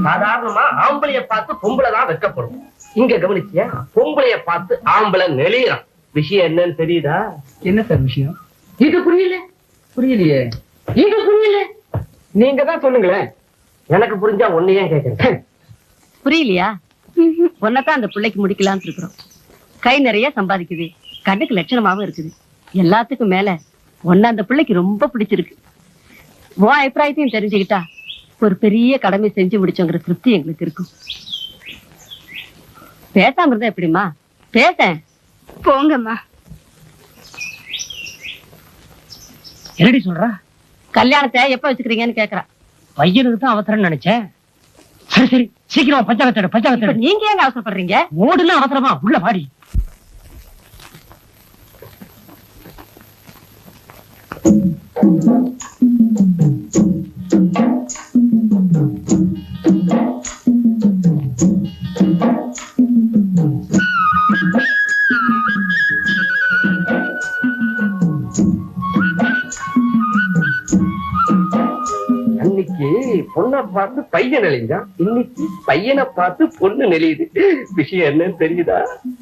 சாதாரணமா ஆம்பளைய பார்த்து பொம்பளைதான் வெட்கப்படும். இங்க கவனிச்சியா, பொம்பளைய பார்த்து ஆம்பளை நெளியறான். விஷயம் என்னன்னு தெரியுதா? என்ன சார் விஷயம்? இது புரியல? புரியலையே. இது புரியல? நீங்க தான் சொல்லுங்களேன். எனக்கு புரிஞ்சா ஒன்னையே கேட்கிறேன். புரியலையா? ஒன்னதான் அந்த பிள்ளைக்கு முடிக்கலாம்னு இருக்கிறோம். கை நிறைய சம்பாதிக்குது, கண்ணுக்கு லட்சணமாவும் இருக்குது. எல்லாத்துக்கும் மேல ஒன்ன அந்த பிள்ளைக்கு ரொம்ப பிடிச்சிருக்கு. உன் அபிப்பிராயத்தையும் தெரிஞ்சுக்கிட்டா ஒரு பெரிய கடமை செஞ்சு முடிச்சோங்கிற திருப்தி எங்களுக்கு இருக்கும். பேசாம இருந்தா எப்படிமா? பேச போங்கம்மா. என்னடி சொல்றா? கல்யாணத்தை எப்ப வச்சுக்கிறீங்கன்னு கேக்குறா. பையனுக்கு தான் அவசரம் நினைச்சேன். சரி சரி, சீக்கிரம் பஞ்சாங்கத்தோட. நீங்க ஏங்க அவசரப்படுறீங்க? ஓடுனா அவசரமா? உள்ள வாடி. அன்னைக்கு பொண்ணை பார்த்து பையன் நெளிஞ்சான், இன்னைக்கு பையனை பார்த்து பொண்ணு நெளியுது. விஷயம் என்னன்னு தெரியுதா?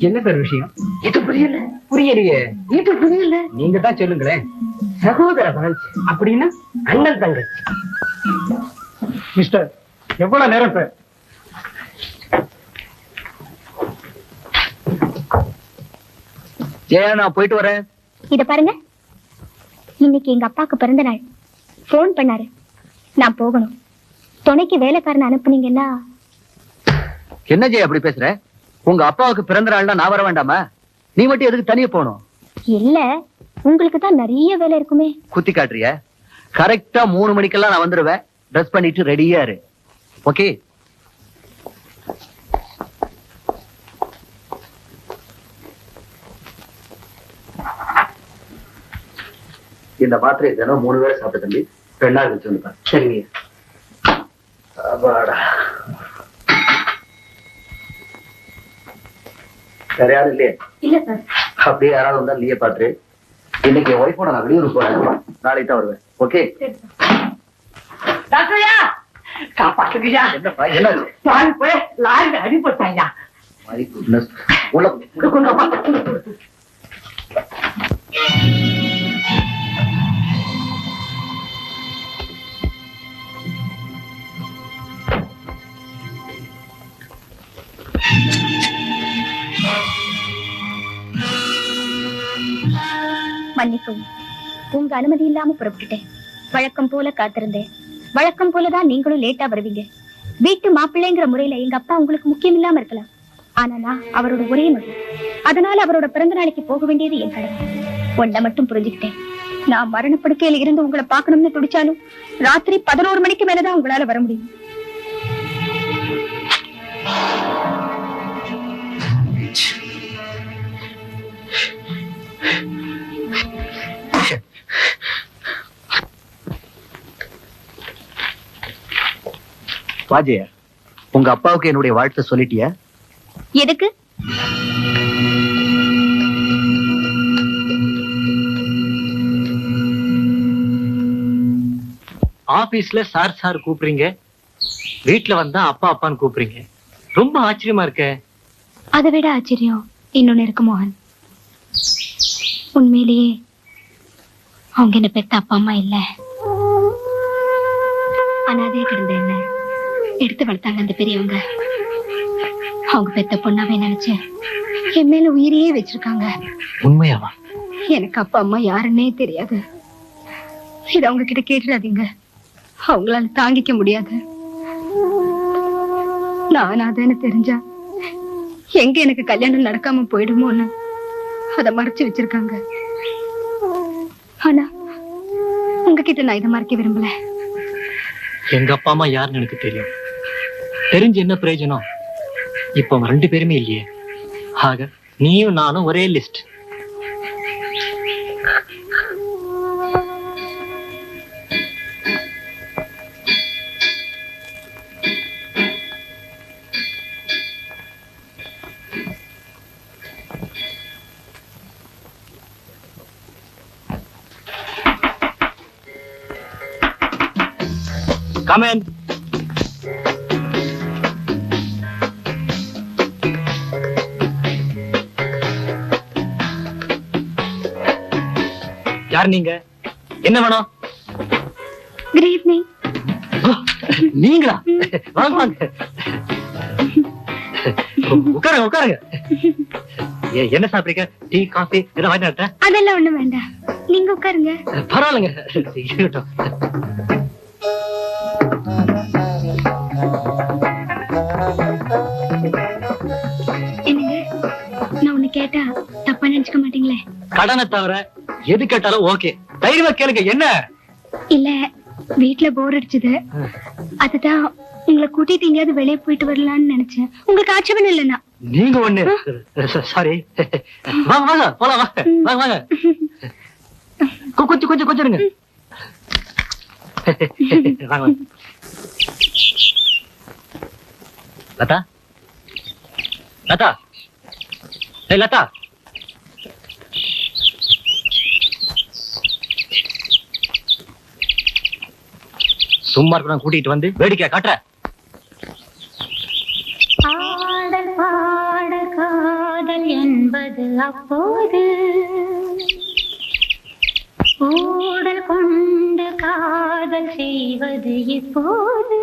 என்ன சார் விஷயம்? இது புரியல? புரியலையே. இது புரியல? நீங்க தான் சொல்லுங்களேன். சகோதர பிரான்ச். அப்படின்னா அண்ணன் தங்கச்சி. மிஸ்டர், எவ்வளவு நேரம் சார்? ஜெயா, நான் போயிட்டு வரேன். இத பாருங்க, இன்னைக்கு எங்க அப்பாவுக்கு பிறந்த நாள். போன் பண்ணாரு, நான் போகணும். துணைக்கு வேலைக்காரன் அனுப்புனீங்கன்னா. என்ன ஜெயா அப்படி பேசுற? உங்க அப்பாவுக்கு பிறந்த நாள்னா நான் வர வேண்டாமா? நீ மட்டும் எதுக்கு தனியா போகணும்? இல்ல, உங்களுக்கு தான் நிறைய வேலை இருக்குமே. குத்தி காட்டுறிய? கரெக்டா 3 மணிக்கெல்லாம் நான் வந்துருவேன். ட்ரெஸ் பண்ணிட்டு ரெடியா இரு. ஓகே? இந்த மாத்திரை தினம் 3 வேளை சாப்பிட்டு தம்பி. 2 நாள் வச்சு வந்து. சரிங்க. வேற யாரும் இல்லையே? இல்ல சார். அப்படியே யாராவது வந்தா நீயே பாத்துரு. இன்னைக்கு என் ஒய்ஃபோட நான் வெளியூருக்கு போறேன். நாளைக்கு தான் வருவேன். ஓகே? காப்பாத்துக்கியா? என்னப்பா என்ன? நான் போய் லாரில அடிபட்டாயா? உள்ள மன்னிக்கவும், உங்க அனுமதி இல்லாம புறப்பட்டுட்டேன். வழக்கம் போல காத்திருந்தேன். வழக்கம் போலதான் நீங்களும் லேட்டா வருவீங்க. வீட்டு மாப்பிள்ளைங்கிற முறையில எங்க அப்பா உங்களுக்கு முக்கியம் இல்லாம இருக்கலாம். ஆனா நான் அவரோட ஒரே மகன். அதனால அவரோட பிறந்த நாளைக்கு போக வேண்டியது என் கடமை. ஒன்ன மட்டும் புரிஞ்சுக்கிட்டேன். நான் மரணப்படுக்கையில இருந்து உங்களை பார்க்கணும்னு துடிச்சாலும் ராத்திரி 11 மணிக்கு மேலதான் உங்களால வர முடியும். வாஜியா, உங்க அப்பாவுக்கு என்னுடைய வாழ்த்து சொல்லிட்டியா? எதுக்கு? ஆபீஸ்ல சார் சார் கூப்பிடுறீங்க, வீட்டுல வந்தா அப்பா அப்பான்னு கூப்பிடுறீங்க. ரொம்ப ஆச்சரியமா இருக்க. அதை விட ஆச்சரியம் இன்னொன்னு இருக்கு மோகன். உண்மையிலேயே அவங்க என்ன பெத்த அப்பா அம்மா இல்ல, அனாதையா கிடந்த என்ன எடுத்து வளர்த்தாங்க அந்த பெரியவங்க. அவங்க பெத்த பொண்ணாவே நினைச்சு என் மேல உயிரையே வச்சிருக்காங்க. உண்மையாவா? எனக்கு அப்பா அம்மா யாருன்னே தெரியாது. இத அவங்க கிட்ட கேட்டுடாதீங்க, அவங்களால தாங்கிக்க முடியாது. நான் அனாதைன்னு தெரிஞ்சா எங்க எனக்கு கல்யாணம் நடக்காம போயிடுமோன்னு அத மறைச்சு வச்சிருக்காங்க. ஆனா உங்ககிட்ட நான் இதை மறைக்க விரும்பல. எங்க அப்பா அம்மா யாருன்னு எனக்கு தெரியும். தெரிஞ்சு என்ன பிரயோஜனம்? இப்ப அவங்க 2 பேருமே இல்லையே. ஆக நீயும் நானும் ஒரே லிஸ்ட். கமன். யார் நீங்க? என்ன வேணும்? Good evening. நீங்களா? வாங்க வாங்க, உட்காருங்க உட்காருங்க. என்ன சாப்பிடுறீங்க? டீ காஃபி எல்லாம் வாங்கி வரட்டா? அதெல்லாம் ஒண்ணும் வேண்டாம், நீங்க உட்காருங்க. பரவாயில்லைங்க, இருக்கட்டும். என்னங்க, நான் ஒண்ணு கேட்டா தப்பா நினைச்சுக்க மாட்டீங்களே? கடனை தவிர எது கேட்டாலும் ஓகே, தைரியமா கேளுங்க. என்ன? இல்ல, வீட்டுல போர் அடிச்சது, அதுதான் உங்களை கூட்டிட்டு எங்கேயாவது வெளியே போயிட்டு வரலாம்னு நினைச்சேன். உங்களுக்கு ஆட்சேபம் இல்லைன்னா? நீங்க ஒண்ணு சாரி. வாங்க வாங்க போலாம், வாங்க வாங்க வாங்க. கொஞ்சம் கொஞ்சம் கொஞ்சம் இருங்க. வாங்க வாங்க. லதா, லதா, ஏய் லதா. சும்மா இருக்க கூட்டிட்டு வந்து வேடிக்கை காட்டுற. ஆடல் பாடல் காதல் என்பது அப்போது, ஊடல் கொண்டு காதல் செய்வது இப்போது.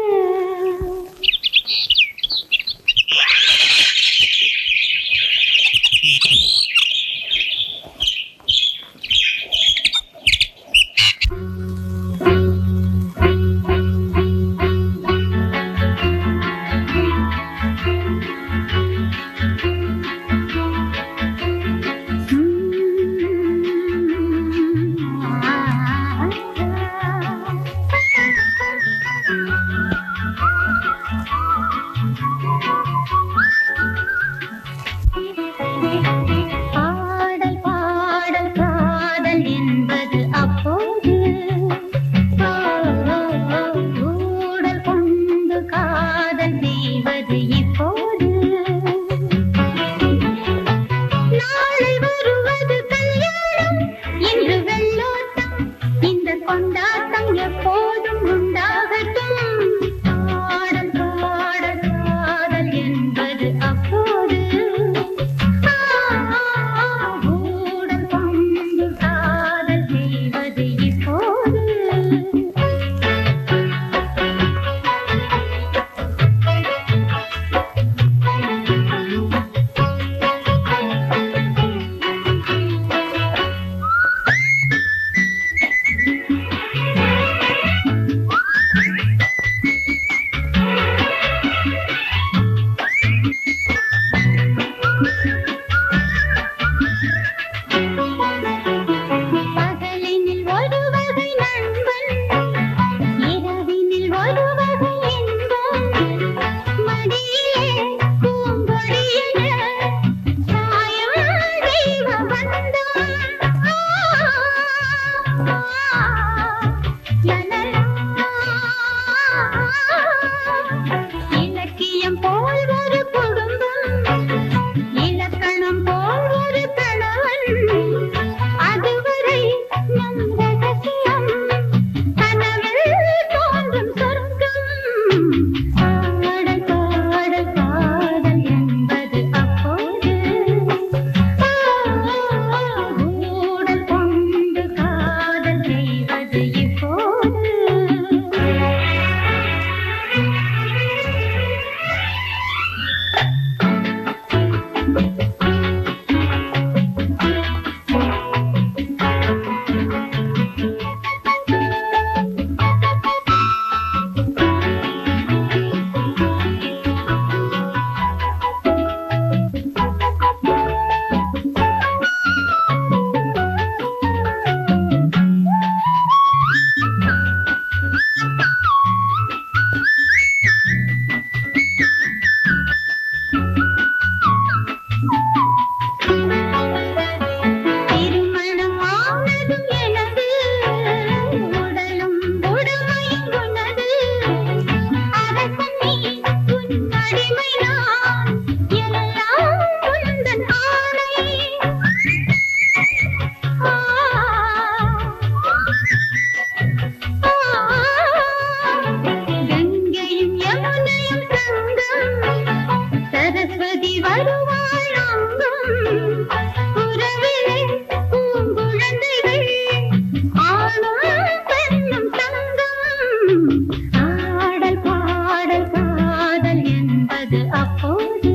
செய்வது அப்போது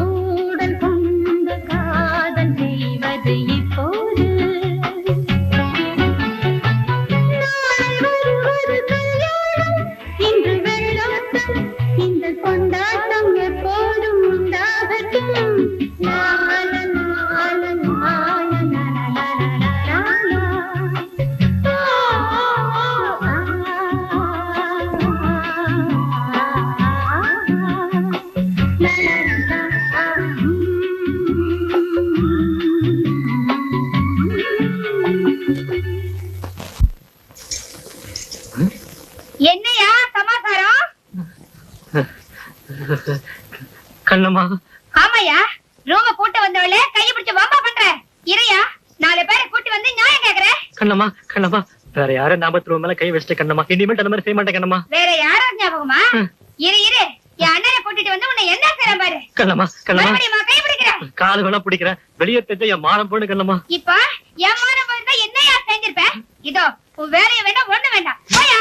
ஊடல் கொண்டு காதல் செய்வது இப்போது இன்று வெள்ளோட்டம் இந்த கொண்டாட்டம் எப்போதும் உண்டாகட்டும் என்னையா சமாசாரம்? கண்ணம்மா ஆமாயா, ரூம கூட்ட வந்தவளே கையை பிடிச்சு வாப்பா பண்ற. இறையா, 4 பேரை கூட்டி வந்து நியாயம் கேக்குற. கண்ணம்மா கண்ணம்மா வேற யாரும் ஞாபகத்துல மேல கை வச்சுட்டு கண்ணம்மா இனிமேல் அந்த மாதிரி செய்ய மாட்டேன் கண்ணம்மா. வேற யாரா ஞாபகமா? இரு என் அண்ணனை கூட்டிட்டு வந்து உன்னை என்ன செய்ற பாரு. கண்ணம்மா கண்ணம்மா மறுபடியும் கை பிடிக்கிறேன். காலு வேணா பிடிக்கிறேன், வெளியே தெரிஞ்ச என் மானம் போடு கண்ணம்மா. இப்ப என் மானம் போயிருந்தா என்னையா செஞ்சிருப்ப? இதோ உன் வேலையை வேண்டாம் ஒண்ணு வேண்டாம் போயா.